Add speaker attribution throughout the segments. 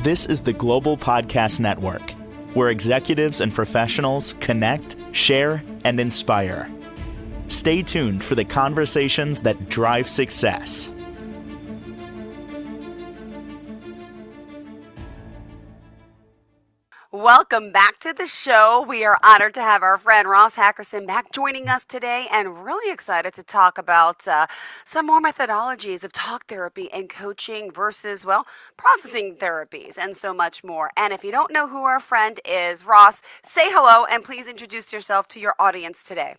Speaker 1: This is the Global Podcast Network, where executives and professionals connect, share, and inspire. Stay tuned for the conversations that drive success.
Speaker 2: Welcome back to the show. We are honored to have our friend Ross Hackerson back joining us today, and really excited to talk about some more methodologies of talk therapy and coaching versus, well, processing therapies and so much more. And if you don't know who our friend is, Ross, say hello and please introduce yourself to your audience today.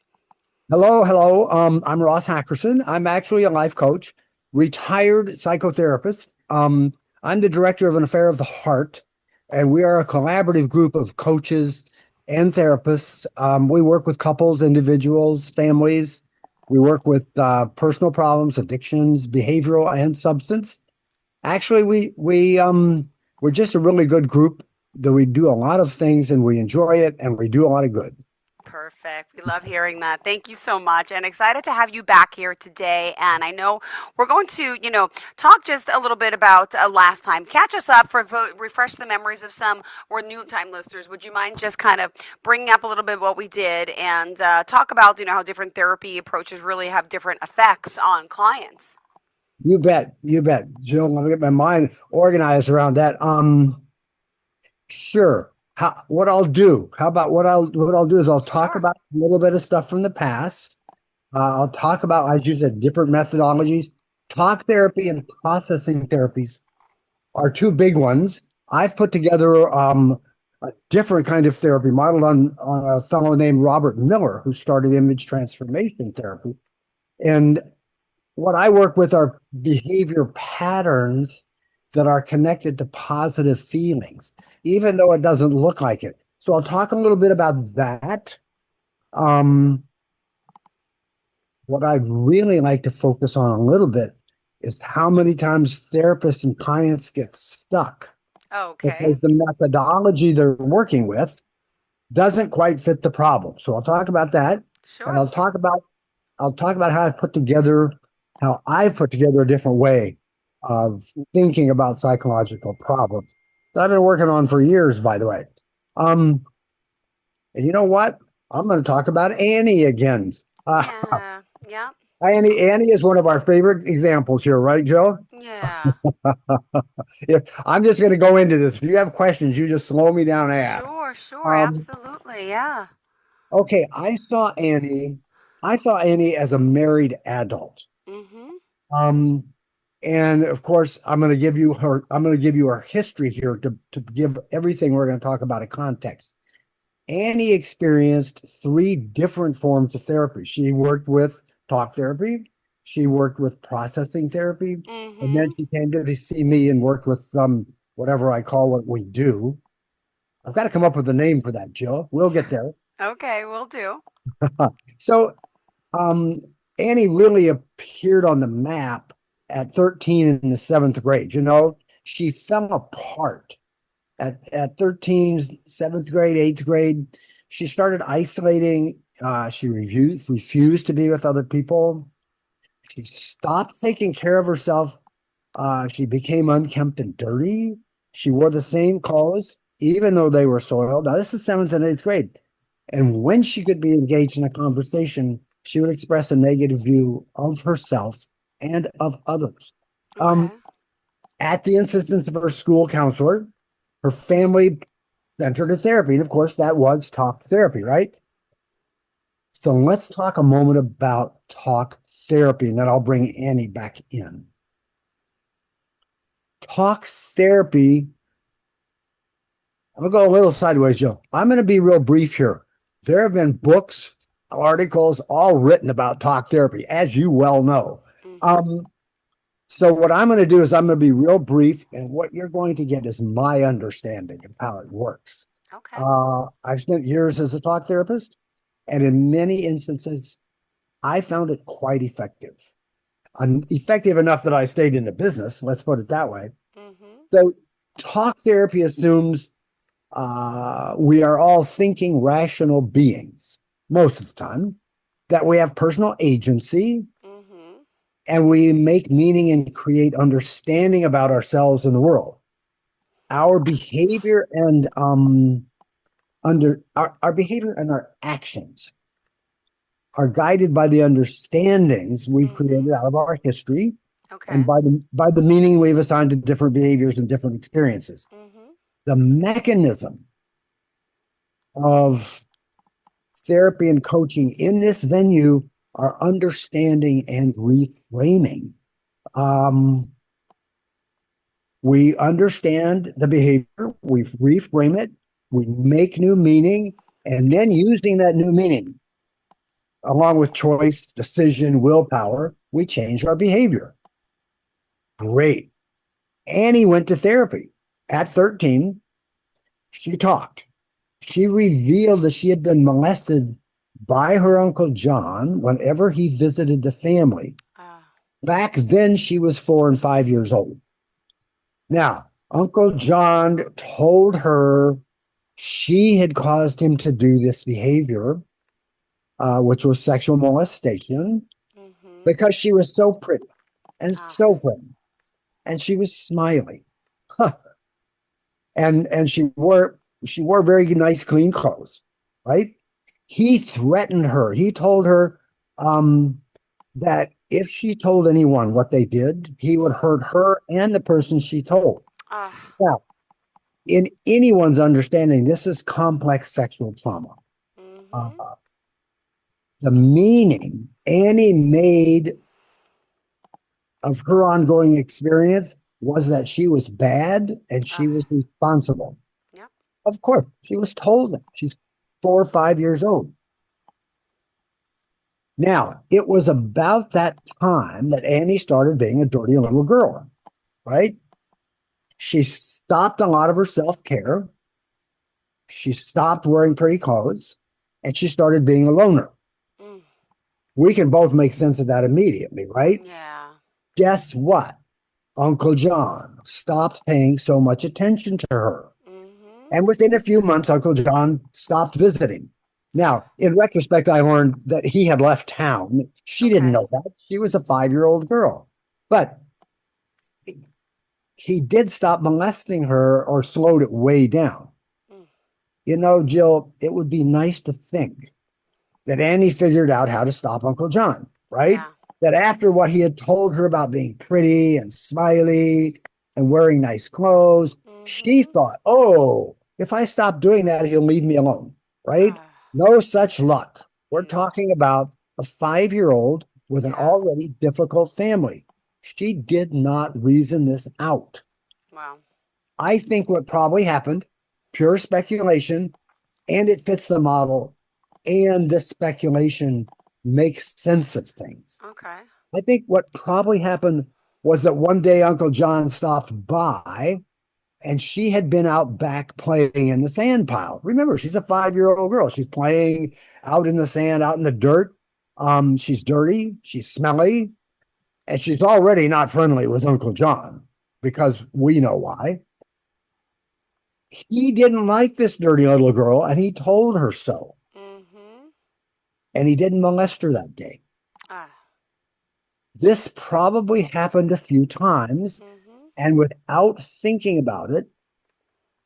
Speaker 3: Hello. I'm Ross Hackerson. I'm actually a life coach, retired psychotherapist. I'm the director of an Affair of the Heart, and we are a collaborative group of coaches and therapists. We work with couples, individuals, families. We work with personal problems, addictions, behavioral, and substance. Actually, we're just a really good group that we do a lot of things, and we enjoy it, and we do a lot of good.
Speaker 2: Perfect. We love hearing that. Thank you so much. And excited to have you back here today. And I know we're going to, talk just a little bit about last time. Catch us up refresh the memories of some or new time listeners. Would you mind just kind of bringing up a little bit what we did and talk about, how different therapy approaches really have different effects on clients?
Speaker 3: You bet. Jill, let me get my mind organized around that. Sure. What I'll do is I'll talk
Speaker 2: Sure.
Speaker 3: about a little bit of stuff from the past. I'll talk about, as you said, different methodologies. Talk therapy and processing therapies are two big ones. I've put together a different kind of therapy modeled on a fellow named Robert Miller, who started image transformation therapy. And what I work with are behavior patterns that are connected to positive feelings, even though it doesn't look like it. So I'll talk a little bit about that. What I'd really like to focus on a little bit is how many times therapists and clients get stuck
Speaker 2: Okay.
Speaker 3: because the methodology they're working with doesn't quite fit the problem. So I'll talk about that.
Speaker 2: Sure.
Speaker 3: And I'll talk about how I've put together a different way of thinking about psychological problems that I've been working on for years, by the way. And you know what? I'm going to talk about Annie again.
Speaker 2: Yeah.
Speaker 3: Annie is one of our favorite examples here, right, Joe?
Speaker 2: Yeah.
Speaker 3: I'm just going to go into this. If you have questions, you just slow me down and ask.
Speaker 2: Sure. Absolutely. Yeah.
Speaker 3: Okay, I saw Annie as a married adult.
Speaker 2: Mm-hmm.
Speaker 3: And of course, I'm going to give you her history here to give everything we're going to talk about a context. Annie experienced 3 different forms of therapy. She worked with talk therapy, she worked with processing therapy, and then she came to see me and worked with whatever I call what we do. I've got to come up with a name for that, Jill. We'll get there.
Speaker 2: Okay, we'll do.
Speaker 3: So Annie really appeared on the map at 13 in the 7th grade. She fell apart at 13, 7th grade, 8th grade. She started isolating. She refused to be with other people. She stopped taking care of herself. She became unkempt and dirty. She wore the same clothes, even though they were soiled. Now, this is 7th and 8th grade. And when she could be engaged in a conversation, she would express a negative view of herself and of others.
Speaker 2: Okay.
Speaker 3: At the insistence of her school counselor, her family sent her to therapy. And of course, that was talk therapy, right? So let's talk a moment about talk therapy, and then I'll bring Annie back in. Talk therapy, I'm going to go a little sideways, Joe. I'm going to be real brief here. There have been books, articles, all written about talk therapy, as you well know. So what I'm going to do is I'm going to be real brief, and what you're going to get is my understanding of how it works.
Speaker 2: Okay.
Speaker 3: I've spent years as a talk therapist, and in many instances, I found it quite effective. Effective enough that I stayed in the business, let's put it that way. So talk therapy assumes we are all thinking rational beings most of the time, that we have personal agency, and we make meaning and create understanding about ourselves and the world. our behavior and under our behavior and our actions are guided by the understandings we've created out of our history and
Speaker 2: Okay.
Speaker 3: by the meaning we've assigned to different behaviors and different experiences. The mechanism of therapy and coaching in this venue are understanding and reframing. We understand the behavior, we reframe it, we make new meaning, and then using that new meaning, along with choice, decision, willpower, we change our behavior. Great. Annie went to therapy. At 13, she talked. She revealed that she had been molested by her Uncle John whenever he visited the family. Back then, she was 4 and 5 years old. Now, Uncle John told her she had caused him to do this behavior, which was sexual molestation, because she was so pretty and so pretty, and she was smiling, and she wore very nice, clean clothes, right? He threatened her. He told her that if she told anyone what they did, he would hurt her and the person she told. Now, in anyone's understanding, this is complex sexual trauma. Uh, the meaning Annie made of her ongoing experience was that she was bad and she was responsible.
Speaker 2: Yep.
Speaker 3: Of course, she was told that. She's 4 or 5 years old. Now, it was about that time that Annie started being a dirty little girl, right? She stopped a lot of her self-care. She stopped wearing pretty clothes, and she started being a loner. We can both make sense of that immediately, right?
Speaker 2: Yeah.
Speaker 3: Guess what? Uncle John stopped paying so much attention to her. And within a few months, Uncle John stopped visiting. Now, in retrospect, I learned that he had left town. She didn't know that. She was a 5-year-old girl. But he did stop molesting her or slowed it way down. You know, Jill, it would be nice to think that Annie figured out how to stop Uncle John, right?
Speaker 2: Yeah.
Speaker 3: That after what he had told her about being pretty and smiley and wearing nice clothes, she thought, oh, if I stop doing that, he'll leave me alone, right? No such luck. We're talking about a 5-year-old with an
Speaker 2: Yeah.
Speaker 3: already difficult family. She did not reason this out.
Speaker 2: Wow.
Speaker 3: I think what probably happened, pure speculation, and it fits the model, and the speculation makes sense of things.
Speaker 2: Okay.
Speaker 3: I think what probably happened was that one day Uncle John stopped by and she had been out back playing in the sand pile. Remember, she's a 5-year-old girl. She's playing out in the sand, out in the dirt. She's dirty, she's smelly, and she's already not friendly with Uncle John because we know why. He didn't like this dirty little girl, and he told her so. And he didn't molest her that day. This probably happened a few times, and without thinking about it,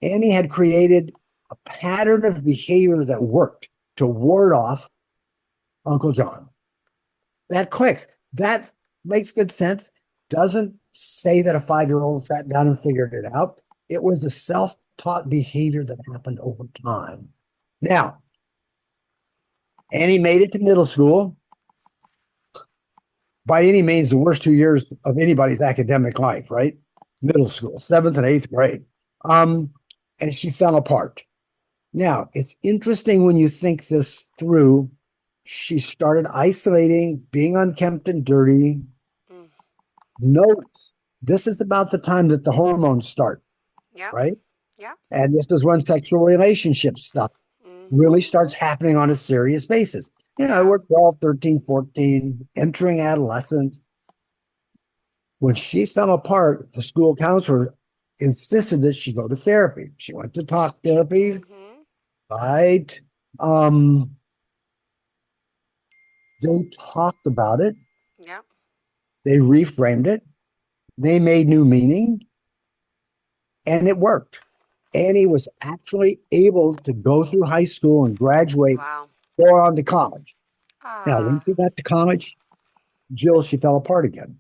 Speaker 3: Annie had created a pattern of behavior that worked to ward off Uncle John. That clicks. That makes good sense. Doesn't say that a 5-year-old sat down and figured it out. It was a self-taught behavior that happened over time. Now, Annie made it to middle school. By any means, the worst 2 years of anybody's academic life, right? Middle school, 7th and 8th grade. And she fell apart. Now, it's interesting when you think this through. She started isolating, being unkempt and dirty. Notice, this is about the time that the hormones start,
Speaker 2: Yep.
Speaker 3: right?
Speaker 2: Yep.
Speaker 3: And this is when sexual relationship stuff really starts happening on a serious basis. You know, we're 12, 13, 14, entering adolescence. When she fell apart, the school counselor insisted that she go to therapy. She went to talk therapy, right? They talked about it.
Speaker 2: Yep.
Speaker 3: They reframed it. They made new meaning. And it worked. Annie was actually able to go through high school and graduate,
Speaker 2: Wow.
Speaker 3: go on to college. Now, when
Speaker 2: Ah.
Speaker 3: she got to college, Jill, she fell apart again.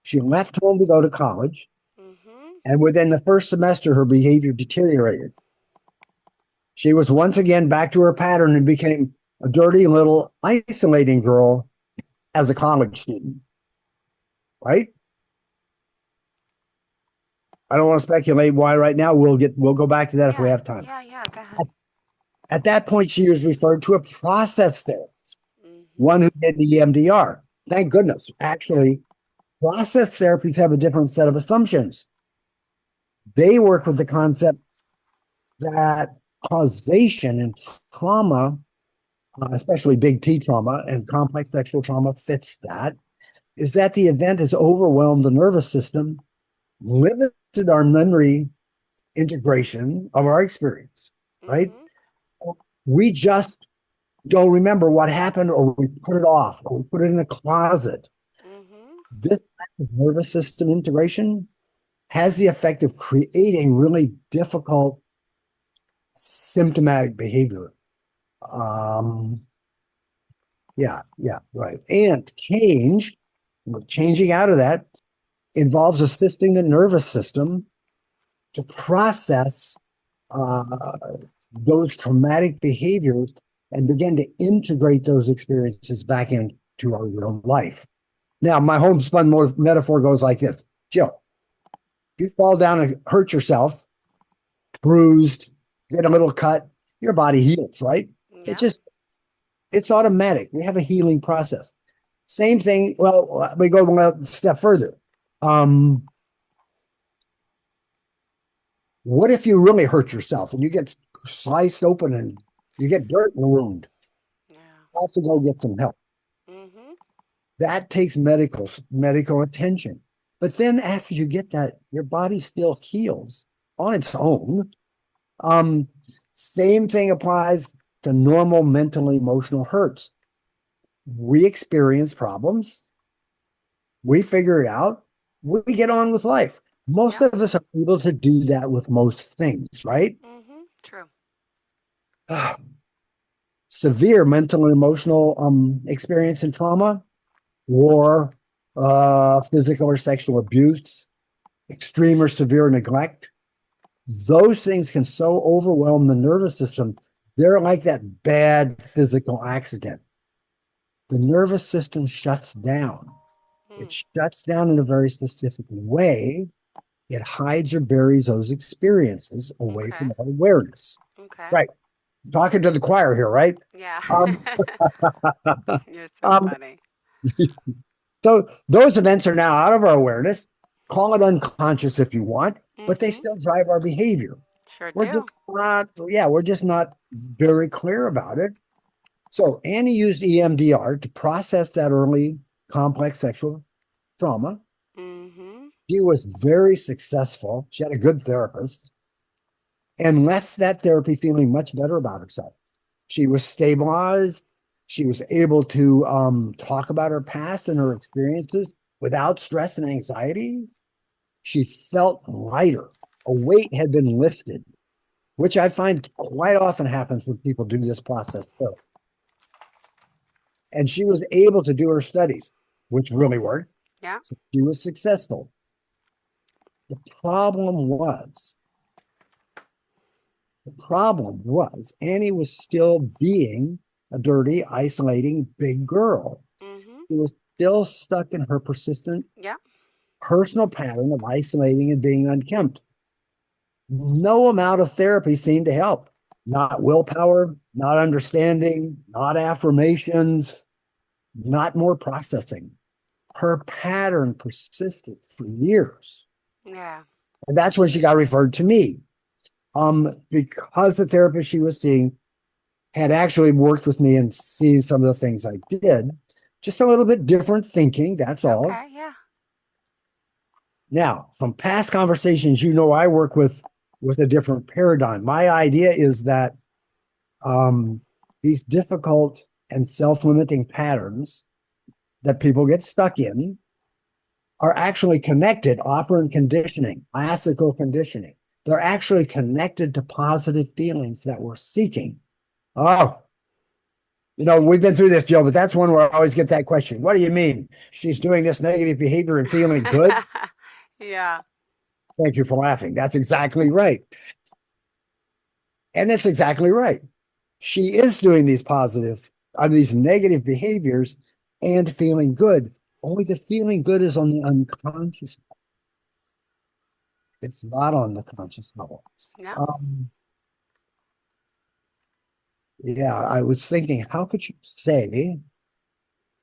Speaker 3: She left home to go to college,
Speaker 2: Mm-hmm.
Speaker 3: and within the first semester, her behavior deteriorated. She was once again back to her pattern and became a dirty little isolating girl as a college student, right? I don't want to speculate why right now. We'll go back to that if we
Speaker 2: Yeah.
Speaker 3: have time.
Speaker 2: Yeah. Go ahead.
Speaker 3: At that point, she was referred to a process therapist,
Speaker 2: Mm-hmm.
Speaker 3: one who did the EMDR. Thank goodness. Actually, process therapies have a different set of assumptions. They work with the concept that causation and trauma, especially big T trauma and complex sexual trauma, fits that, is that the event has overwhelmed the nervous system, limited our memory integration of our experience, right?
Speaker 2: Mm-hmm.
Speaker 3: We just don't remember what happened, or we put it off, or we put it in a closet.
Speaker 2: Mm-hmm.
Speaker 3: This type of nervous system integration has the effect of creating really difficult symptomatic behavior. Um, yeah, right. And changing out of that involves assisting the nervous system to process uh, those traumatic behaviors and begin to integrate those experiences back into our real life. Now, my homespun metaphor goes like this. Jill, if you fall down and hurt yourself, bruised, get a little cut, your body heals, right? It
Speaker 2: Yep.
Speaker 3: just, it's automatic. We have a healing process. Same thing. Well, we go one step further. Um, what if you really hurt yourself and you get sliced open and you get dirt in the wound?
Speaker 2: Yeah.
Speaker 3: You have to go get some help.
Speaker 2: Mm-hmm.
Speaker 3: That takes medical attention. But then after you get that, your body still heals on its own. Um, Same thing applies to normal mental emotional hurts. We experience problems, we figure it out, we get on with life. Most
Speaker 2: Yep.
Speaker 3: of us are able to do that with most things, right?
Speaker 2: Mm-hmm. True.
Speaker 3: Severe mental and emotional experience and trauma, war, physical or sexual abuse, extreme or severe neglect. Those things can so overwhelm the nervous system. They're like that bad physical accident. The nervous system shuts down. It
Speaker 2: Mm.
Speaker 3: shuts down in a very specific way. It hides or buries those experiences away
Speaker 2: Okay.
Speaker 3: from our awareness.
Speaker 2: Okay.
Speaker 3: Right. Talking to the choir here, right?
Speaker 2: Yeah.
Speaker 3: Um,
Speaker 2: You're so
Speaker 3: um,
Speaker 2: funny.
Speaker 3: so those events are now out of our awareness. Call it unconscious if you want, but they
Speaker 2: Mm-hmm.
Speaker 3: still drive our behavior.
Speaker 2: Sure
Speaker 3: We're just
Speaker 2: do.
Speaker 3: not, yeah, we're just not very clear about it. So Annie used EMDR to process that early complex sexual trauma.
Speaker 2: Mm-hmm.
Speaker 3: She was very successful. She had a good therapist and left that therapy feeling much better about herself. She was stabilized. She was able to talk about her past and her experiences without stress and anxiety. She felt lighter. A weight had been lifted, which I find quite often happens when people do this process. So, and she was able to do her studies, which really worked.
Speaker 2: Yeah.
Speaker 3: So she was successful. The problem was, the problem was Annie was still being a dirty, isolating big girl.
Speaker 2: Mm-hmm.
Speaker 3: She was still stuck in her persistent
Speaker 2: Yeah.
Speaker 3: personal pattern of isolating and being unkempt. No amount of therapy seemed to help. Not willpower, not understanding, not affirmations, not more processing. Her pattern persisted for years.
Speaker 2: Yeah.
Speaker 3: And that's when she got referred to me. Because the therapist she was seeing had actually worked with me and seen some of the things I did, just a little bit different thinking, that's all.
Speaker 2: Okay. Yeah.
Speaker 3: Now, from past conversations, I work with a different paradigm. My idea is that um, these difficult and self-limiting patterns that people get stuck in are actually connected, operant conditioning, classical conditioning. They're actually connected to positive feelings that we're seeking. Oh, we've been through this, Jill, but that's one where I always get that question. What do you mean? She's doing this negative behavior and feeling good?
Speaker 2: Yeah.
Speaker 3: Thank you for laughing. That's exactly right. And that's exactly right. She is doing these negative behaviors and feeling good. Only the feeling good is on the unconscious. It's not on the conscious level.
Speaker 2: Yeah.
Speaker 3: Yeah, I was thinking, how could you say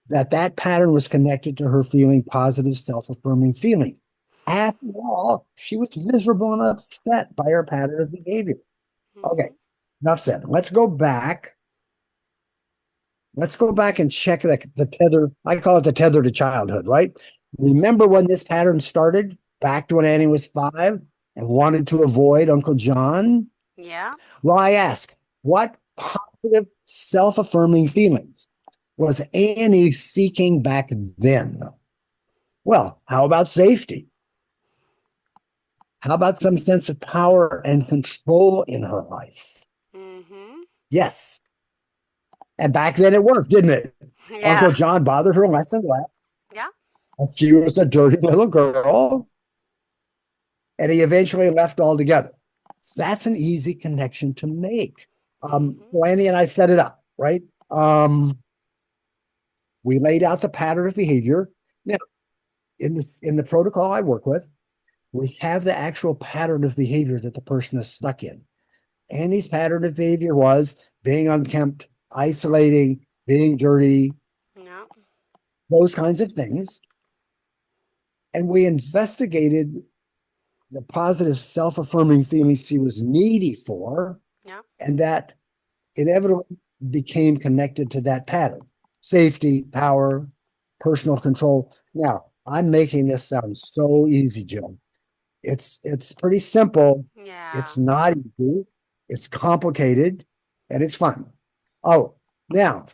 Speaker 3: that pattern was connected to her feeling positive, self-affirming feelings? After all, she was miserable and upset by her pattern of behavior. Okay,
Speaker 2: Hmm.
Speaker 3: enough said. Let's go back. Let's go back and check the tether. I call it the tether to childhood, right? Remember when this pattern started? Back to when Annie was 5 and wanted to avoid Uncle John?
Speaker 2: Yeah.
Speaker 3: Well, I ask, what positive, self-affirming feelings was Annie seeking back then? Well, how about safety? How about some sense of power and control in her life?
Speaker 2: Hmm.
Speaker 3: Yes. And back then it worked, didn't it? Uncle
Speaker 2: Yeah.
Speaker 3: John bothered her less and less.
Speaker 2: Yeah.
Speaker 3: She was a dirty little girl, and he eventually left altogether. That's an easy connection to make.
Speaker 2: Hmm.
Speaker 3: So Annie and I set it up, right? We laid out the pattern of behavior. Now, in the protocol I work with, we have the actual pattern of behavior that the person is stuck in. Annie's pattern of behavior was being unkempt, isolating, being dirty,
Speaker 2: Yeah.
Speaker 3: those kinds of things. And we investigated the positive self-affirming feelings she was needy for,
Speaker 2: Yeah.
Speaker 3: and that inevitably became connected to that pattern. Safety, power, personal control. Now, I'm making this sound so easy, Jill. It's pretty simple.
Speaker 2: Yeah.
Speaker 3: It's not easy. It's complicated, and it's fun. Oh, now,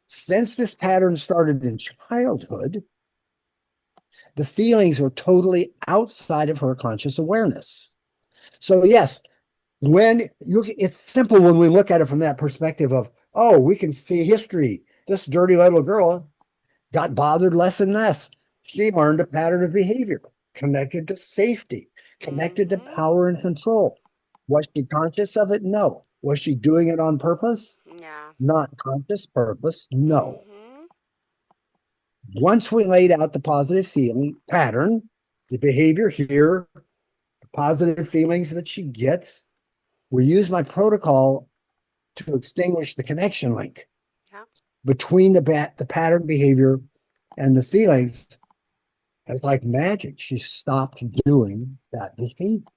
Speaker 3: since this pattern started in childhood, the feelings were totally outside of her conscious awareness. So yes, it's simple when we look at it from that perspective of, oh, we can see history. This dirty little girl got bothered less and less. She learned a pattern of behavior connected to safety, connected to
Speaker 2: Hmm.
Speaker 3: power and control. Was she conscious of it? No. Was she doing it on purpose?
Speaker 2: Yeah.
Speaker 3: Not conscious purpose? No.
Speaker 2: Hmm.
Speaker 3: Once we laid out the positive feeling pattern, the behavior here, the positive feelings that she gets, we use my protocol to extinguish the connection link
Speaker 2: Yeah.
Speaker 3: between the pattern behavior and the feelings. It's like magic. She stopped doing that behavior.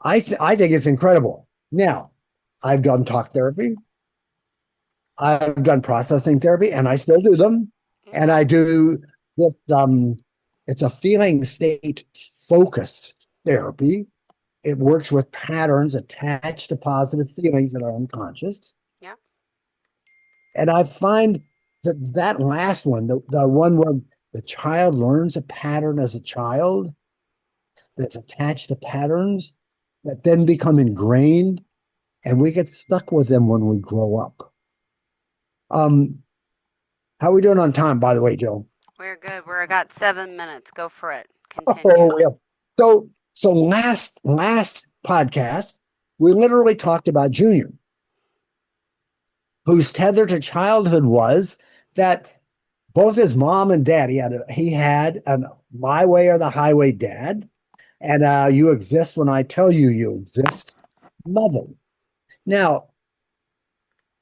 Speaker 3: I think it's incredible. Now, I've done talk therapy, I've done processing therapy, and I still do them. And
Speaker 2: Okay.
Speaker 3: I do this. It's a feeling state focused therapy. It works with patterns attached to positive feelings that are unconscious.
Speaker 2: Yeah.
Speaker 3: And I find that last one, the one where the child learns a pattern as a child that's attached to patterns that then become ingrained, and we get stuck with them when we grow up. Um, how are we doing on time, by the way, Joe?
Speaker 2: We're good. We're got 7 minutes. Go for it.
Speaker 3: Oh,
Speaker 2: Continue.
Speaker 3: yeah. So last podcast, we literally talked about Junior, whose tether to childhood was that both his mom and dad, he had an my way or the highway dad, and you exist when I tell you you exist, mother. Now,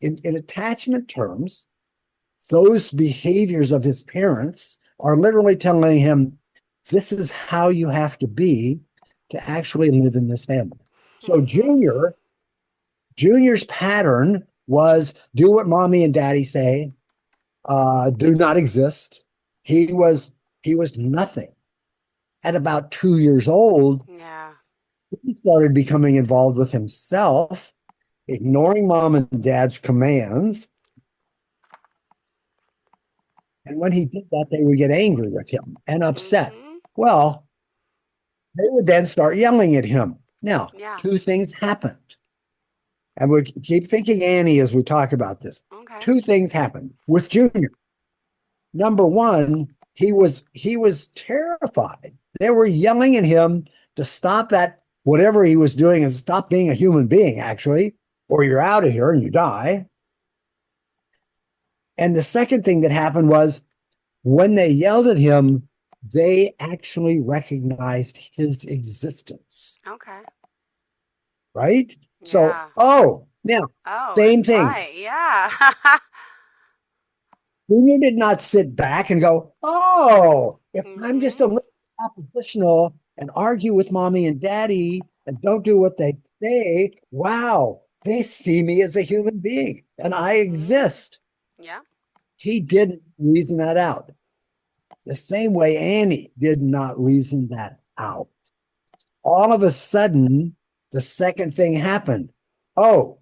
Speaker 3: in attachment terms, those behaviors of his parents are literally telling him, this is how you have to be to actually live in this family. So
Speaker 2: Hmm.
Speaker 3: Junior's pattern was do what mommy and daddy say, do not exist. He was he was nothing. At about 2 years old,
Speaker 2: Yeah.
Speaker 3: he started becoming involved with himself, ignoring mom and dad's commands, And when he did that, they would get angry with him and upset.
Speaker 2: Mm-hmm.
Speaker 3: Well, they would then start yelling at him. Now,
Speaker 2: Yeah.
Speaker 3: two things happened. And we keep thinking Annie as we talk about this.
Speaker 2: Okay.
Speaker 3: Two things happened with Junior. Number one, he was terrified. They were yelling at him to stop that whatever he was doing and stop being a human being, actually, or you're out of here and you die. And the second thing that happened was when they yelled at him, they actually recognized his existence,
Speaker 2: Okay.
Speaker 3: right? So,
Speaker 2: Yeah.
Speaker 3: oh, now,
Speaker 2: Oh,
Speaker 3: same
Speaker 2: that's
Speaker 3: thing.
Speaker 2: right. Yeah.
Speaker 3: Junior did not sit back and go, oh, if I'm just a
Speaker 2: Mm-hmm.
Speaker 3: little oppositional and argue with mommy and daddy and don't do what they say, wow, they see me as a human being and I
Speaker 2: Mm-hmm.
Speaker 3: exist.
Speaker 2: Yeah.
Speaker 3: He didn't reason that out. The same way Annie did not reason that out. All of a sudden, the second thing happened. Oh,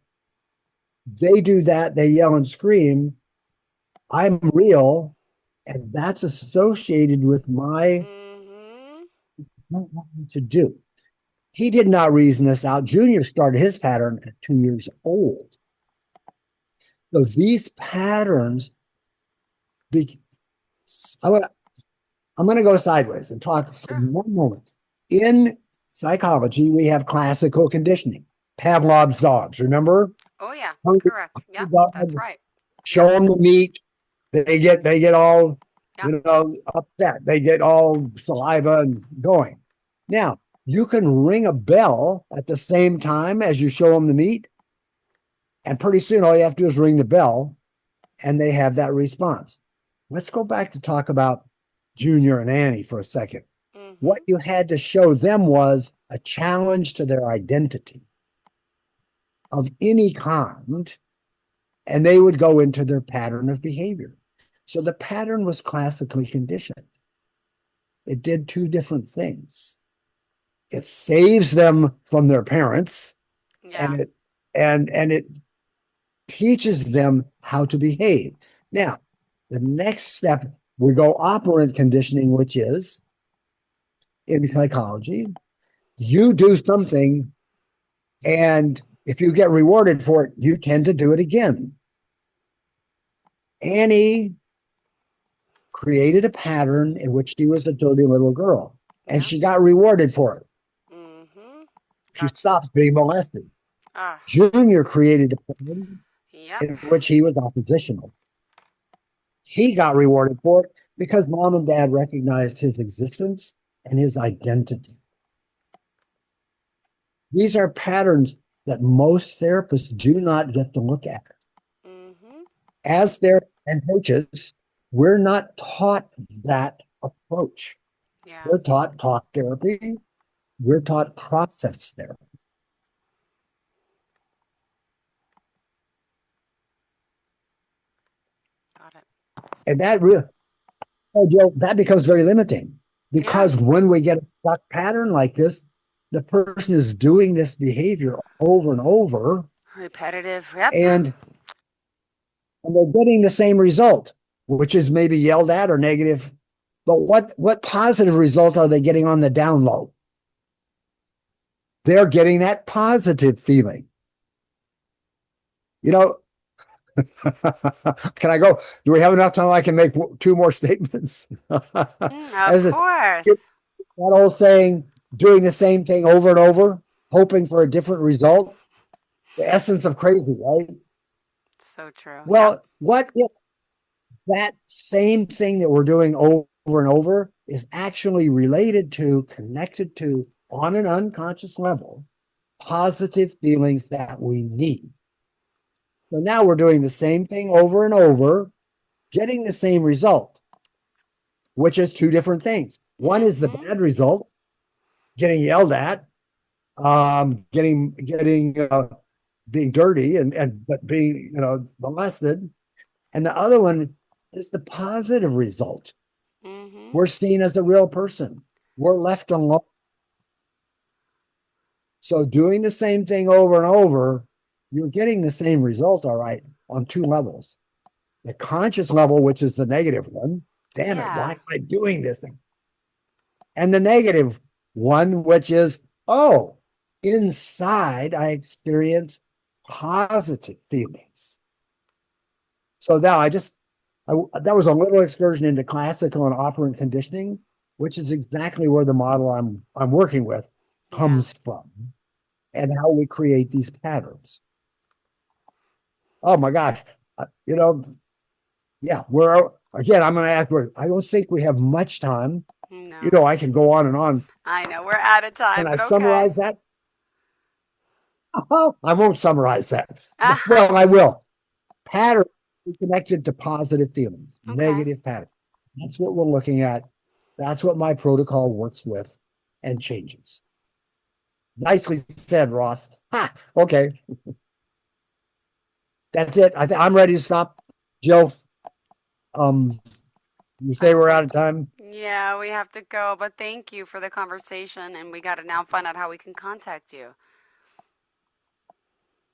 Speaker 3: they do that, they yell and scream. I'm real, and that's associated with my
Speaker 2: Mm-hmm.
Speaker 3: what I want me to do. He did not reason this out. Junior started his pattern at 2 years old. So these patterns, be, I wanna, I'm going to go sideways and talk for
Speaker 2: Sure.
Speaker 3: one moment. In psychology, we have classical conditioning. Pavlov's dogs, remember?
Speaker 2: Oh, yeah.
Speaker 3: Hungry,
Speaker 2: Correct. Yep.
Speaker 3: hungry
Speaker 2: That's
Speaker 3: dog,
Speaker 2: right.
Speaker 3: show
Speaker 2: Yep.
Speaker 3: them the meat. They get all,
Speaker 2: Yep.
Speaker 3: upset. They get all saliva and going. Now, you can ring a bell at the same time as you show them the meat, and pretty soon all you have to do is ring the bell, and they have that response. Let's go back to talk about Junior and Annie for a second. What
Speaker 2: Mm-hmm.
Speaker 3: you had to show them was a challenge to their identity of any kind, and they would go into their pattern of behavior. So the pattern was classically conditioned. It did two different things. It saves them from their parents, and
Speaker 2: Yeah.
Speaker 3: it teaches them how to behave. Now, the next step, we go operant conditioning, which is in psychology, you do something, and if you get rewarded for it, you tend to do it again. Annie created a pattern in which she was a dirty little girl, and
Speaker 2: Yeah.
Speaker 3: she got rewarded for it.
Speaker 2: Mm-hmm.
Speaker 3: She
Speaker 2: Gotcha.
Speaker 3: stopped being molested.
Speaker 2: Ah.
Speaker 3: Junior created a pattern
Speaker 2: Yep.
Speaker 3: in which he was oppositional. He got rewarded for it because mom and dad recognized his existence and his identity. These are patterns that most therapists do not get to look at.
Speaker 2: Mm-hmm.
Speaker 3: As therapists and coaches, we're not taught that approach.
Speaker 2: Yeah.
Speaker 3: We're taught talk therapy, we're taught process therapy.
Speaker 2: Got it.
Speaker 3: And that really, oh, Joe, that becomes very limiting
Speaker 2: Yeah.
Speaker 3: because when we get a stuck pattern like this, the person is doing this behavior over and over,
Speaker 2: Repetitive. Yep.
Speaker 3: and they're getting the same result, which is maybe yelled at or negative. But what positive result are they getting on the down low? They're getting that positive feeling. You know, can I go? Do we have enough time? I can make two more statements.
Speaker 2: Of
Speaker 3: As
Speaker 2: course.
Speaker 3: that old saying, doing the same thing over and over, hoping for a different result. The essence of crazy, right?
Speaker 2: So true. Yep.
Speaker 3: Well, what if that same thing that we're doing over and over is actually related to, connected to, on an unconscious level, positive feelings that we need? So now we're doing the same thing over and over, getting the same result, which is two different things. One is the
Speaker 2: Mm-hmm.
Speaker 3: bad result, getting yelled at, getting being dirty and but being molested, and the other one is the positive result.
Speaker 2: Mm-hmm.
Speaker 3: We're seen as a real person. We're left alone. So doing the same thing over and over, you're getting the same result, all right, on two levels. the conscious level, which is the negative one. Damn it, why
Speaker 2: Yeah.
Speaker 3: am I doing this? And the negative one, which is, oh, inside I experience positive feelings. So now that was a little excursion into classical and operant conditioning, which is exactly where the model I'm working with
Speaker 2: Yeah.
Speaker 3: comes from, and how we create these patterns. Oh my gosh, yeah, we're again. I'm going to ask. I don't think we have much time.
Speaker 2: No.
Speaker 3: I can go on and on.
Speaker 2: I know we're out of
Speaker 3: Can
Speaker 2: time,
Speaker 3: I
Speaker 2: but okay.
Speaker 3: summarize that? Oh, I won't summarize that.
Speaker 2: Ah,
Speaker 3: Well, I will. Pattern is connected to positive feelings,
Speaker 2: okay.
Speaker 3: negative pattern. That's what we're looking at. That's what my protocol works with and changes. Nicely said, Ross. Okay. That's it. I'm ready to stop. Jill, you say we're out of time?
Speaker 2: Yeah, we have to go, but thank you for the conversation, and we got to now find out how we can contact you.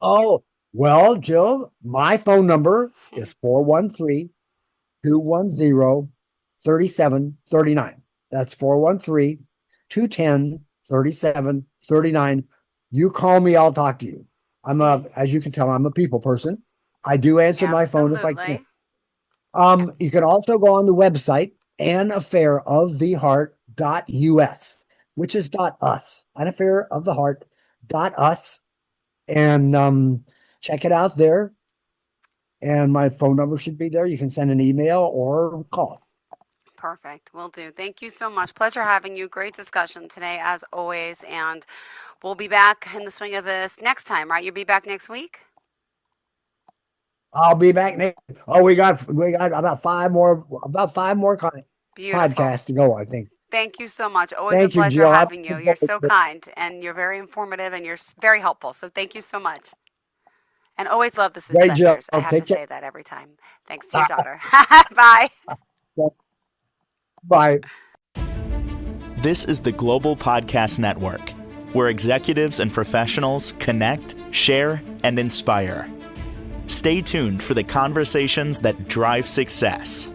Speaker 3: Oh, well, Jill, my phone number is 413-210-3739. That's 413-210-3739. You call me, I'll talk to you. As you can tell, I'm a people person. I do answer my phone if I can.
Speaker 2: Absolutely.
Speaker 3: You can also go on the website, anaffairoftheheart.us, which is .us, anaffairoftheheart.us, and check it out there. And my phone number should be there. You can send an email or call.
Speaker 2: Perfect. Will do. Thank you so much. Pleasure having you. Great discussion today, as always. And we'll be back in the swing of this next time, right? You'll be back next week?
Speaker 3: I'll be back next. Oh, we got about five more
Speaker 2: Beautiful.
Speaker 3: podcasts to go, I think.
Speaker 2: Thank you so much. Always a
Speaker 3: Thank you,
Speaker 2: pleasure
Speaker 3: Jill.
Speaker 2: having you. You're so kind and you're very informative and you're very helpful. So thank you so much. And always love the
Speaker 3: Great, Jill.
Speaker 2: suspenders. I have to
Speaker 3: Take care.
Speaker 2: say that every time. Thanks to your daughter. Bye.
Speaker 3: Bye.
Speaker 1: This is the Global Podcast Network, where executives and professionals connect, share, and inspire. Stay tuned for the conversations that drive success.